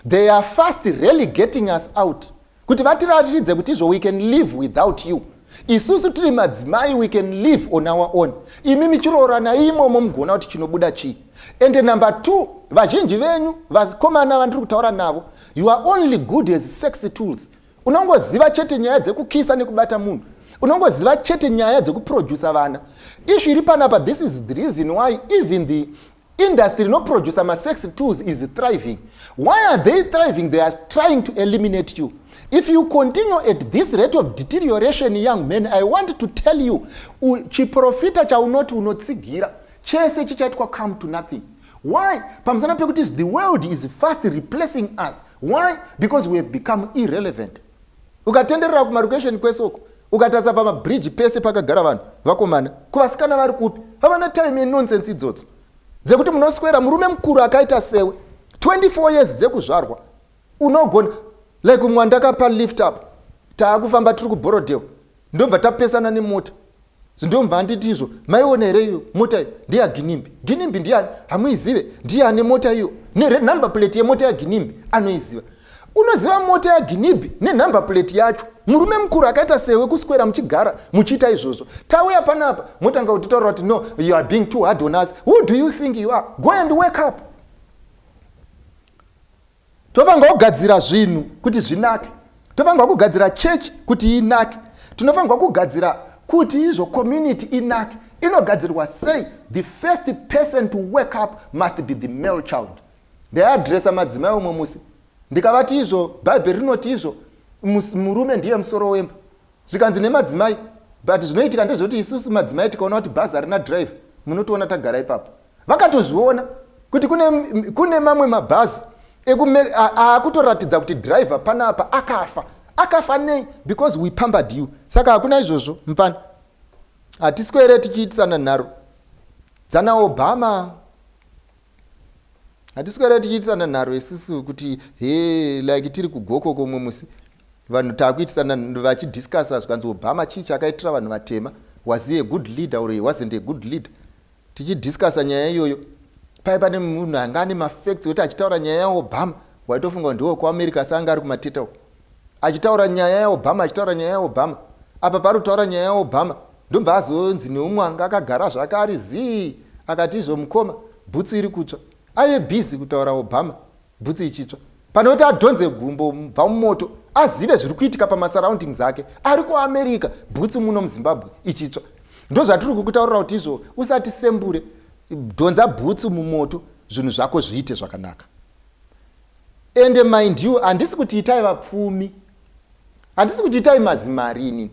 they are fast relegating us out. Kuti vatiratidze kuti izvo we can live without you. Isusu tiri madzimai we can live on our own. Imimi chiroorana imomo mugona kuti chinobuda chii. And number 2, vazhinji venyu vakomana vandiri kutaura navo, you are only good as sex tools. Unongoziva chete nyaya dzekukisa nekubata munhu. Unongoziva chete nyaya dzekuproducer vana. Issue iri panapa, this is the reason why even the industry no producer ma sex tools is thriving. Why are they thriving? They are trying to eliminate you. If you continue at this rate of deterioration, young men, I want to tell you, chiprofita chaunoti unotsigira, chese chichaitwa come to nothing. Why? Pamusana pekuti the world is fast replacing us. Why? Because we have become irrelevant. Ukatenderera kumarokesheni kwesoko, ukatadza pamabridge pese pakagara vanhu vakomana, kuvasikana vari kupi, havana time yenonsense idzodzo dzekuti munoswera murume mukuru akaita sewe 24 years dzekuzvarwa unogona like mwandakapa lift up taakufamba tiri kuBorodale ndobva tapesana nemota ndobva handiti izvo maiona here iyo mota iyo ndeyaginimbi. Ginimbi ndiani? Hamuizive. Ndiani mota iyo? Nenumber plate yemota yaginimbi anoiziva. Unoziva mota yaginimbi nenumber plate yacho. Murume mukuru akaita sewe kuswera muchigara muchiita izvozvo. Tauya panapa motanga kutitaura kuti no, you are being too hard on us. Who do you think you are? Go and wake up. Tofanga kugadzira zvinhu kuti zvinake. Tofanga kugadzira church kuti inake. Tinofanga kugadzira kuti izvo community inake. Inogadzirwa sei? The first person to wake up must be the male child. Ndayadresa madzimai omwe musi. Ndikavati izvo Bible rinoti izvo murume ndiye musoro wemba. Zvikanzi nemadzimai, but zvinoitika ndezvoti isusu madzimai tikaona kuti bhazi harina drive, munotoona tagara ipapo. Vakatozviona kuti kune mamwe mabhazi akutoratidza kuti driver panapa akafa. Akafa nei? Because we pampered you. Saka hakuna izvozvo mfana. Hatiswere tichiitisana nharo. Dzana Obama. Hatiswere tichiitisana nharo isusu kuti like tiri kugoko komwe musi. Vanhu takuitisana vachidiscussa zvikanzi Obama chii chakaitira vanhu vatema. Was he a good leader or he wasn't a good leader? Tichidiscussa nyaya iyoyo. Pai pane munhu anga ane mafacts kuti achitaura nyaya yaObama waitofunga ndiwo kuAmerica sanga ari kumateta uko. Achitaura nyaya yaObama, achitaura nyaya yaObama. Apa pari kutaura nyaya yaObama ndomba azonzi neumwe anga akagara zvakare zii akati izvo mukoma bhutsu iri kutsva. Aive busy kutaura Obama bhutsu ichitsva. Panoti adhonze gumbo mubva mumoto azive zviri kuitika pamasurroundings ake. Ari kuAmerica bhutsu muno muZimbabwe ichitsva. Ndozvatiri kukutaurira kuti izvo usati sembure dhonza bhutsu mumoto zvinhu zvako zviite zvakanaka. And mind you, handisi kuti itai vapfumi, handisi kuti itai mazimarini.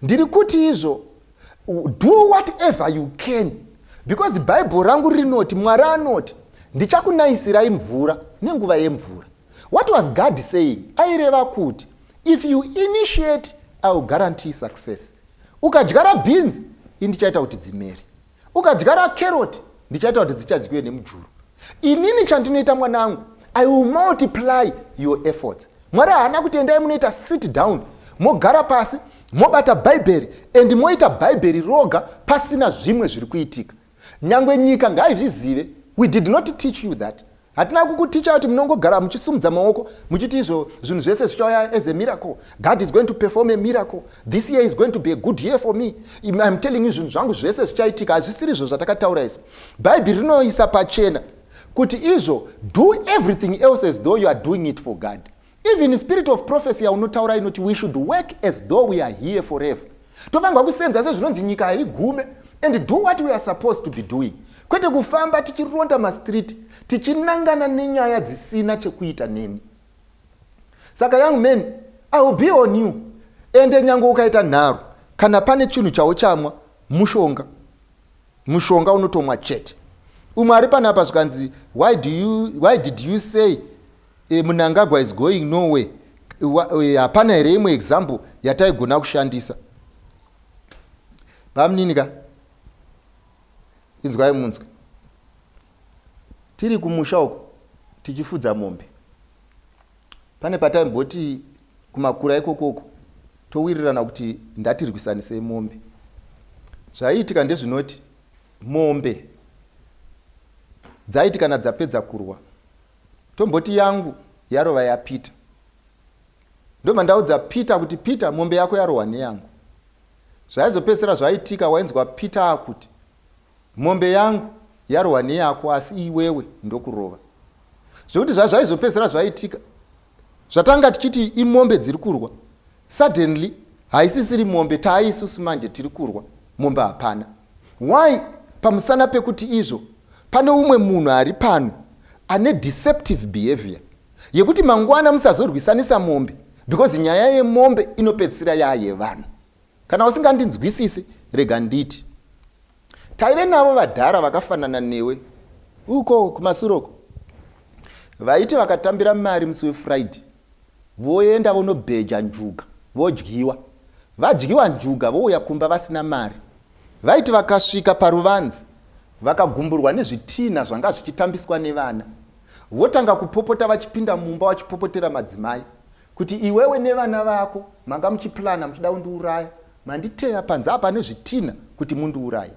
Ndiri kuti izvo do whatever you can, because Bible rangu rinoti, Mwari anoti ndichakunaisirai mvura nenguva yemvura. What was God saying? Aireva kuti if you initiate, I will guarantee success. Ukadyara beans indichaita kuti dzimere. Ukadyara carrot ndichaita kuti dzichadyiwe nemujuru. Inini chandinoita mwanangu, I will multiply your efforts. Mwari haana kuti endai munoita sit down mogara pasi mobata Bible and moita Bible roga pasina zvimwe zviri kuitika. Nyangwe nyika ngaizvizive, we did not teach you that. Hatina kukuticha kuti munongogara muchisumudza maoko muchiti izvo zvinhu zvese zvichauya as a miracle. God is going to perform a miracle. This year is going to be a good year for me. I'm telling you zvinhu zvangu zvese zvichaitika. Hazvisiri izvo zvatakataura izvo. Bible rinoisa pachena kuti izvo do everything else as though you are doing it for God. Even spirit of prophecy unotaura inoti we should work as though we are here forever. Tofanga kusenza sezvinonzi nyika haigume and do what we are supposed to be doing. Kwete kufamba tichironda mastreet tichinangana nenyaya dzisina chekuita neni. Saka young men, I will be on you. Ende nyange ukaita nharo kana pane chinhu chauchamwa mushonga unotomwa chete. Umwe ari panapa zvikanzi why did you say Mnangagwa is going nowhere? Hapana here imwe example yataigona kushandisa. Vamninika inzwai munzwe. Tiri kumusha uko tichifudza mombe. Pane pataimboti kumakura ikokoko towirirana kuti ndatirwisanise mombe. Zvaiitika ndezvinoti mombe dzaitika kana dzapedza kurwa tomboti yangu yarova yapita. Ndobva ndaudza Peter kuti Peter mombe yako yarova neyangu. Zvaizopedzisira zvaitika wainzwa Peter akuti mombe yangu yarova neyako asi iwewe ndokurova. Zvekuti zvaizopedzisira zvaitika zvatanga tichiti imombe dziri kurwa, suddenly haisisiri mombe taaisusu manje tiri kurwa, mombe hapana. Why? Pamusana pekuti izvo pane umwe munhu ari pano ane deceptive behavior. yekuti mangwana musazorwisanisa mombe, because nyaya yemombe inopedzisira yayevanhu. Kana usingandinzwisisi rega nditi. Taive navo vadhara vakafanana newe uko kumasuroko, vaiti vakatambira mari musi weFriday voenda vonobheja njuga vodyiwa, vadyiwa njuga vouya kumba vasina mari. Vaiti vakasvika paruvanzi vakagumburwa nezvitina zvanga zvichitambiswa nevana, votanga kupopota vachipinda mumba vachipopotera madzimai kuti iwewe nevana vako manga muchiplana muchida kundiuraya, manditeya panze apa nezvitina kuti mundiuraye.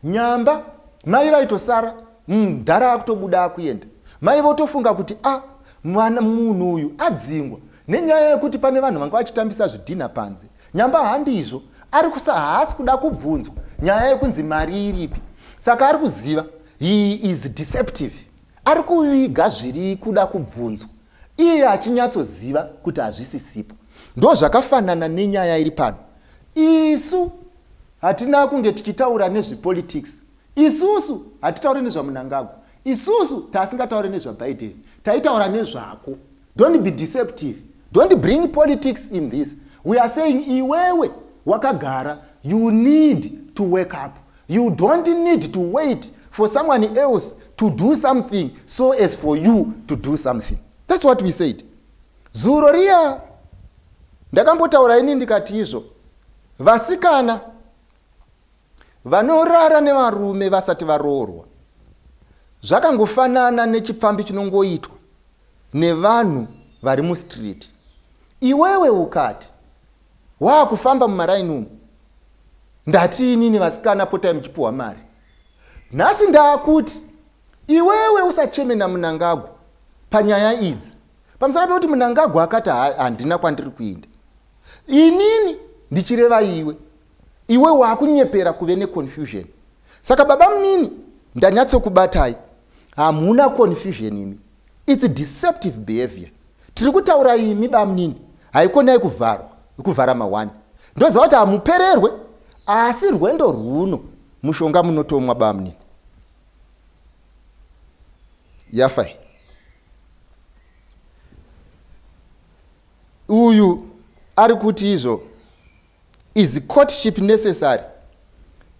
Nyamba mai vaitosara mudhara akutobuda akuenda, mai votofunga kuti mwana munhu uyu adzingwa nenyaya yekuti pane vanhu vanga vachitambisa zvidhina panze. Nyamba handizvo, ari haasi kuda kubvunzwa nyaya yekunzi mari iripi. Saka ari kuziva he is deceptive, ari kuviga zviri kuda kubvunzwa, iye achinyatsoziva kuti hazvisisipo. Ndo zvakafanana nenyaya iri pano. Isu hatina kunge tichitaura nezvepolitics, isusu hatitauri nezvaMnangagwa, isusu tasingatauri nezvaBiden, taitaura nezvako. Don't be deceptive, don't bring politics in this. We are saying iwewe wakagara, you need to wake up. You don't need to wait for someone else to do something so as for you to do something. That's what we said. Zuro riya ndakambotaura ini ndikati izvo, vasikana vanorara nevarume vasati varoorwa zvakangofanana nechipfambi chinongoitwa nevanhu vari mustreet. Iwewe ukati waakufamba mumaraini umu, ndati inini vasikana potai muchipuwa mari. Nhasi ndaakuti iwewe usacheme naMnangagwa panyaya idzi, pamusana pekuti Mnangagwa akati handina kwandiri kuenda. Inini ndichireva iwe waakunyepera kuve neconfusion. Saka baba munini ndanyatsokubatai, hamuna confusion imi, it's deceptive behavior. Tiri kutaura imi baba munini haikonai kuvhara mawani. Ndoziva kuti hamupererwe, asi rwendo rwuno mushonga munotomwa baba munini. Yafai. Uyu ari kuti izvo, is courtship necessary?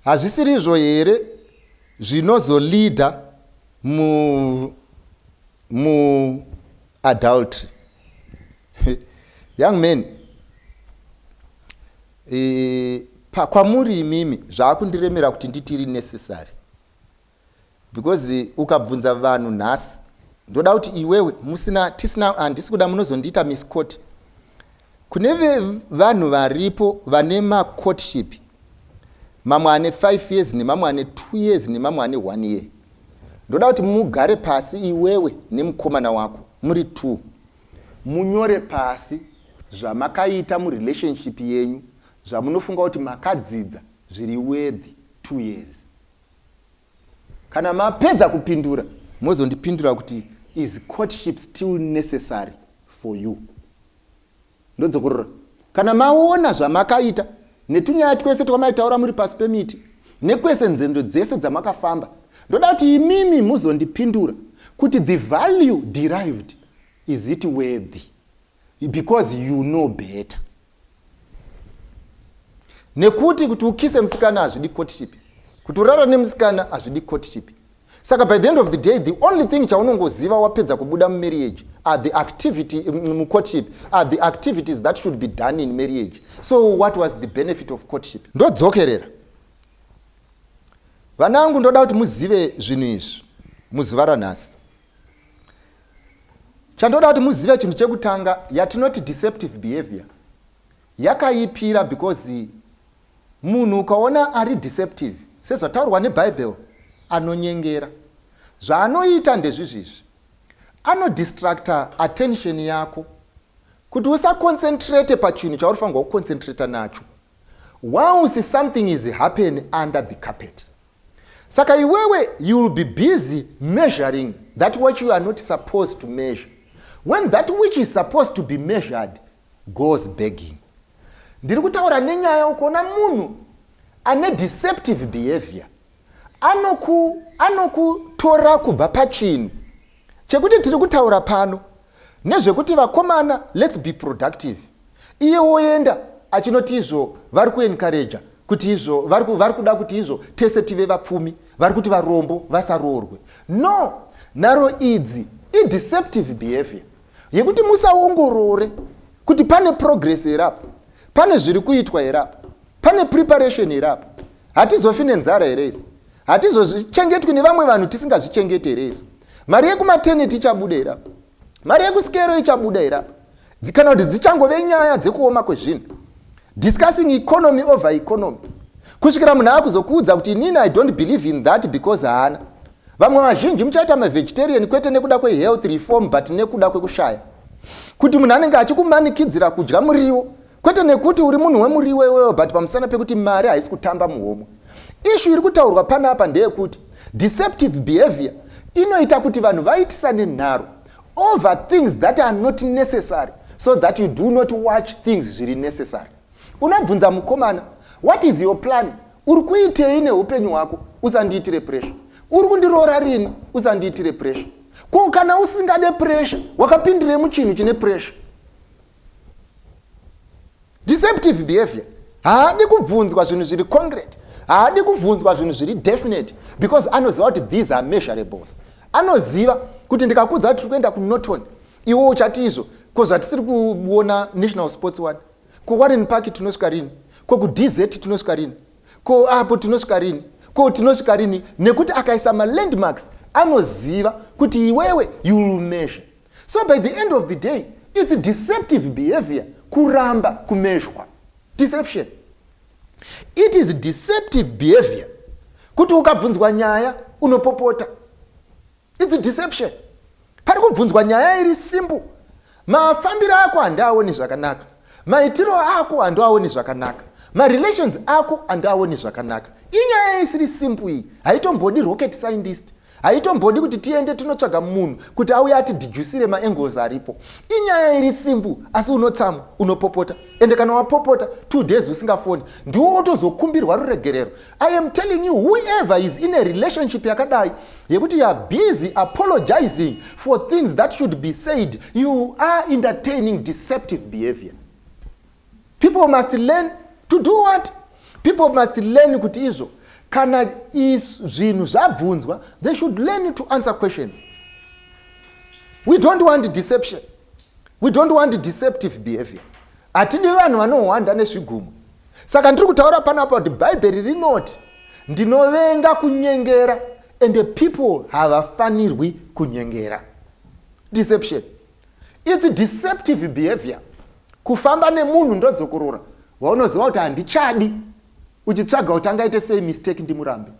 Hazvisiri izvo here zvinozolida mu adultery. Young men, kwamuri imimi zvaakundiremera kuti nditiri necessary, because ukabvunza vanhu nhasi, ndoda kuti iwewe tisina handisi kuda munozondiita miscot. Kune vanhu varipo vane macourtship, mamwe ane 5 years nemamwe ane 2 years nemamwe ane 1 year. Ndoda kuti mugare pasi iwewe nemukomana wako muri 2, munyore pasi zvamakaita murelationship yenyu, zvamunofunga kuti makadzidza zviri worth 2 years. Kana mapedza kupindura, mozondipindura kuti is courtship still necessary for you? Ndodzokorora. Kana maona zvamakaita netunyaya twese twamaitaura muri pasi pemiti, nekwese nzendo dzese dzamakafamba, ndoda kuti imimi muzondipindura kuti the value derived, is it worthy? Because you know better. Nekuti kuti ukise musikana hazvidi courtship, kuti urara nemusikana hazvidi courtship. Saka by the end of the day, the only thing chaunongoziva wapedza kubuda mumarriage are the activity courtship, are the activities that should be done in marriage. So what was the benefit of courtship? Ndodzokerera. Vanangu, ndoda kuti muzive zvinhu izvi muzuva ranhasi. Chandoda kuti muzive chinhu chekutanga, yatinoti deceptive behavior yakaipira because munhu ukaona ari deceptive, sezvataurwa neBhayibheri, anonyengera. Zvaanoita ndezvizvizvi, anodistracta attention yako kuti usaconcentrate pachinhu chaurifanirwa kuconcentrate nacho, once something is happening under the carpet. Saka iwewe, you will be busy measuring that which you are not supposed to measure, when that which is supposed to be measured goes begging. Ndiri kutaura nenyaya ukaona munhu ane deceptive behavior, anokutora kubva pachinhu chekuti tiri kutaura pano. nezvekuti vakomana let's be productive. Iye woenda achinoti izvo vari kuencourage kuti izvo vari kuda kuti izvo tese tive vapfumi, vari kuti varombo vasaroorwe. No, naro idzi deceptive behavior yekuti musaongorore kuti pane progress here apa, pane zviri kuitwa here apa, pane preparation here apa. Hatizofi nenzara here isi, hatizozvichengetwi nevamwe vanhu tisingazvichengete here isi. Mari yekumaternity ichabuda here apa, mari yekusikero ichabuda here apa. Kana kuti dzichangove nyaya dzekuoma kwezvinhu, discussing economy over economy, kusvikira munhu akuzokuudza kuti inini I don't believe in that because haana. Vamwe vazhinji muchaita mavegetarian kwete nekuda kwehealth reform but nekuda kwekushaya. Kuti munhu anenge achikumanikidzira kudya muriwo kwete nekuti uri munhu wemuriwo iwewe but pamusana pekuti mari haisi kutamba muhomwe. Issue iri kutaurwa panapa ndeyekuti deceptive behavior inoita kuti vanhu vaitisane nharo over things that are not necessary so that you do not watch things zviri necessary. Unabvunza mukomana, what is your plan? Uri kuitei neupenyu hwako? Usandiitire pressure. Uri kundiroora rini? Usandiitire pressure. Ko kana usingade pressure, wakapindire muchinhu chine pressure. Deceptive behavior haadi kubvunzwa zvinhu zviri concrete, haadi kubvunzwa zvinhu zviri definite, because anoziva kuti these are measurables. Anoziva kuti ndikakudza kuti tiri kuenda kuNorton, iwo uchati izvo, ko zvatisiri kuona National Sports Ward, ko Warren Park tinosvika rini, ko kuDZ tinosvika rini, ko apo tinosvika rini, ko tinosvika rini, nekuti akaisa malandmarks anoziva kuti iwewe you will measure. So by the end of the day, it's deceptive behavior kuramba kumeshwa. Deception. It is deceptive behavior kuti ukabvunzwa nyaya unopopota. It's deception. Pari kubvunzwa nyaya iri simple, mafambiro ako handaoni zvakanaka, maitiro ako handaoni zvakanaka, marelations ako handaoni zvakanaka. Inyaya isiri simple iyi, haitombodi rocket scientist, haitombodi kuti tiende tunotsvaga munhu kuti auye atidhijusire maangles aripo. Inyaya iri simple, asi unotsamu, unopopota. Ende kana wapopota 2 days usingafoni, ndiwo otozokumbirwa ruregerero. I am telling you, whoever is in a relationship yakadai yekuti you are busy apologizing for things that should be said, you are entertaining deceptive behavior. People must learn to do what? People must learn kuti izvo kana zvinhu zvabvunzwa, they should learn to answer questions. We don't want deception. We don't want deceptive behavior. Atidi vanhu vanohwanda nezvigumo. Saka ndiri kutaura panapa kuti Bible rinoti ndinovenga kunyengera and the people havafanirwi kunyengera. Deception. It's deceptive behavior. Kufamba nemunhu ndodzokorora, waunoziva kuti handichadi, uchitsvaga kuti angaite sei mistake ndimurambe.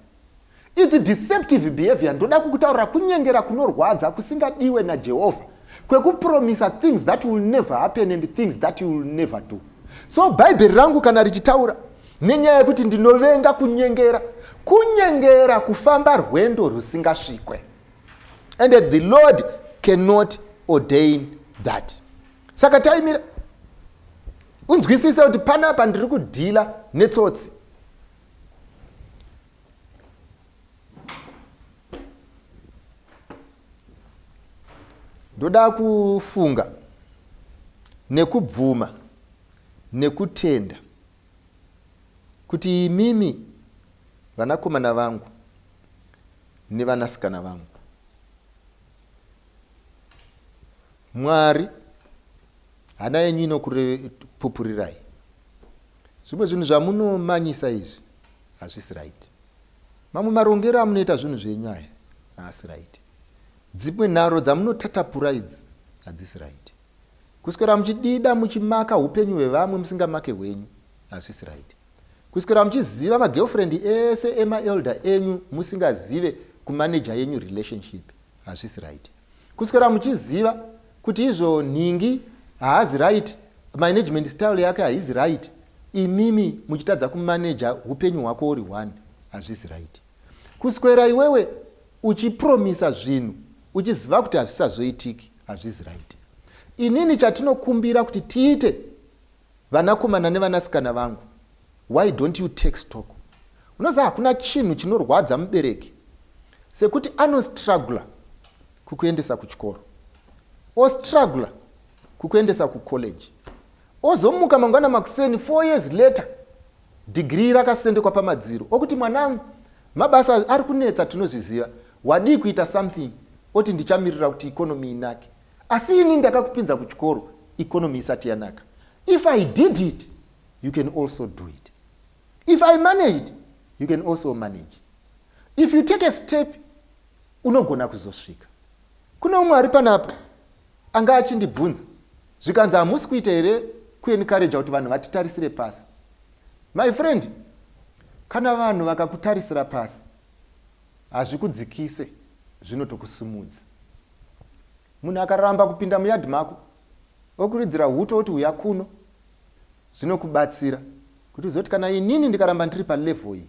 It's deceptive behavior. Ndoda kukutaura kunyengera kunorwadza kusingadiwe naJehovha, kwekupromisa things that will never happen and things that you will never do. So Bible rangu kana richitaura nenyaya yekuti ndinovenga kunyengera, kunyengera kufamba rwendo rusingasvikwe. And the Lord cannot ordain that. Saka taimira unzwisise kuti panapa ndiri kudhila netsotsi. Ndoda kufunga nekubvuma nekutenda kuti mimi vanakomana vangu nevanasikana vangu, Mwari hana yenyu inokupupurirai. Zvimwe zvinhu zvamunomanyisa izvi hazvisi right. Mamwe marongero amunoita zvinhu zvenyu aya haasi right. Dzimwe nharo dzamunotatapura idzi hadzisi right. Kuswera muchidida muchimaka upenyu hwevamwe musingamake hwenyu hazvisi right. Kuswera muchiziva magirlfriend ese emaelder enyu musingazive kumanager yenyu relationship hazvisi right. Kuswera muchiziva kuti izvo nhingi haazi right, management style yake haizi right, imimi muchitadza kumanager upenyu hwako uri one hazvisi right. Kuswera iwewe uchipromisa zvinhu uchiziva kuti hazvisazoitiki hazvisi right. Inini chatinokumbira kuti tiite vanakomana nevanasikana vangu, why don't you take stock? Unoziva hakuna chinhu chinorwadza mubereki sekuti anostruggle kukuendesa kuchikoro. ostrugula kukuendesa kucollege, ozomuka mangwana makuseni 4 years later degree rakasendekwa pamadziro okuti mwanangu mabasa ari kunetsa, tinozviziva, wadi kuita something, oti ndichamirira kuti economy inake, asi ini ndakakupinza kuchikoro economy isati yanaka. If I did it, you can also do it. If I managed, you can also manage. If you take a step, unogona kuzosvika. Kuna umwe ari panapa anga achindibvunza zvikanzi hamusi kuita here kuencourage kuti vanhu vatitarisire pasi. My friend, kana vanhu vakakutarisira pasi hazvikudzikise, zvinotokusumudza. Munhu akaramba kupinda muyadhi mako okuridzira huto kuti uya kuno, zvinokubatsira kuti uzoti kana inini ndikaramba ndiri palevel iyi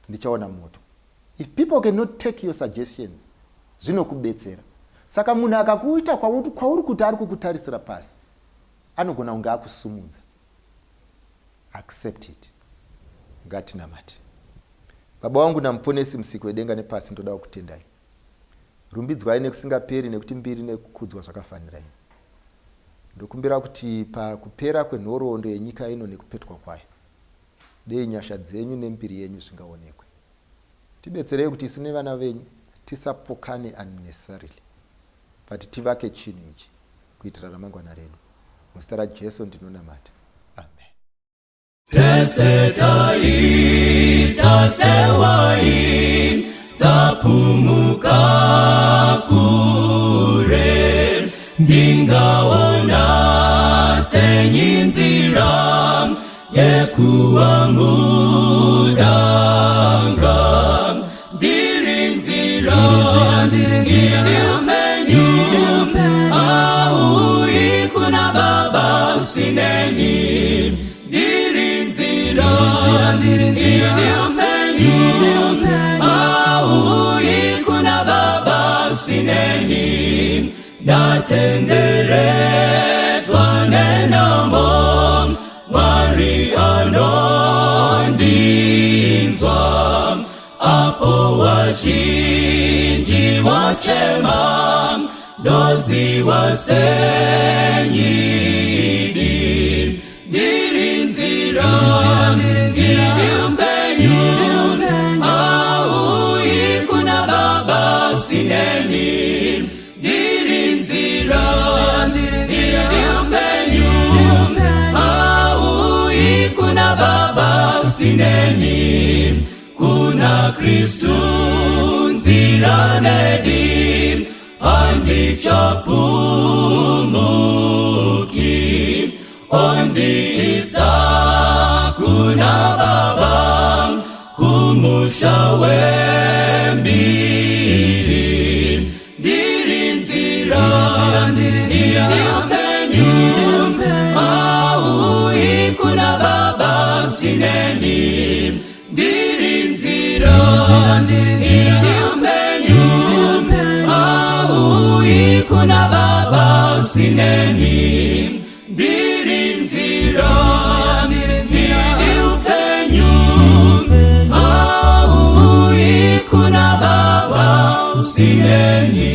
ndichaona moto. If people cannot take your suggestions, zvinokubetsera. Saka munhu akakuita kwauri kuti ari kukutarisira pasi, anogona kunge akusumudza. Accept it. Ngatinamati. Baba wangu namuponesi musiki wedenga nepasi, ndoda kukutendai. Rumbidzwai nekusingaperi nekuti mbiri nekukudzwa zvakafanira imi. Ndokumbira kuti pakupera kwenhoroondo yenyika ino nekupetwa kwayo, dei nyasha dzenyu nembiri yenyu zvingaonekwe. Tibetserei kuti isu nevana venyu tisapokane unnecessarily, but tivake chinhu ichi kuitira ramangwana redu. Muzita raJesu ndinonamata. Amen. Tesetai, tasewai, tapumuka kure, ndingaona senyinzira yekuwa mudanga, ndirinzira ini umenyu, aui kuna baba usineni, ndirinzira ini umenyu, aui kuna baba usineni, ndatenderezwa nenamo, Mwari anondinzwa, apo wazhinji wachema, dozi wasenyidi, ndirinzira ini upenyu, aui kuna baba usineni, ndirinzira ini upenyu, kuna baba usineni, kuna Kristu nzira nedi, andichapumuki, ondiisa kuna baba, kumusha wembiri, ndirinzira ini upenyu, kuna baba usineni, ndirinzira ini upenyu, aui kuna baba usineni, ndirinzira ini upenyu, aui kuna baba usineni.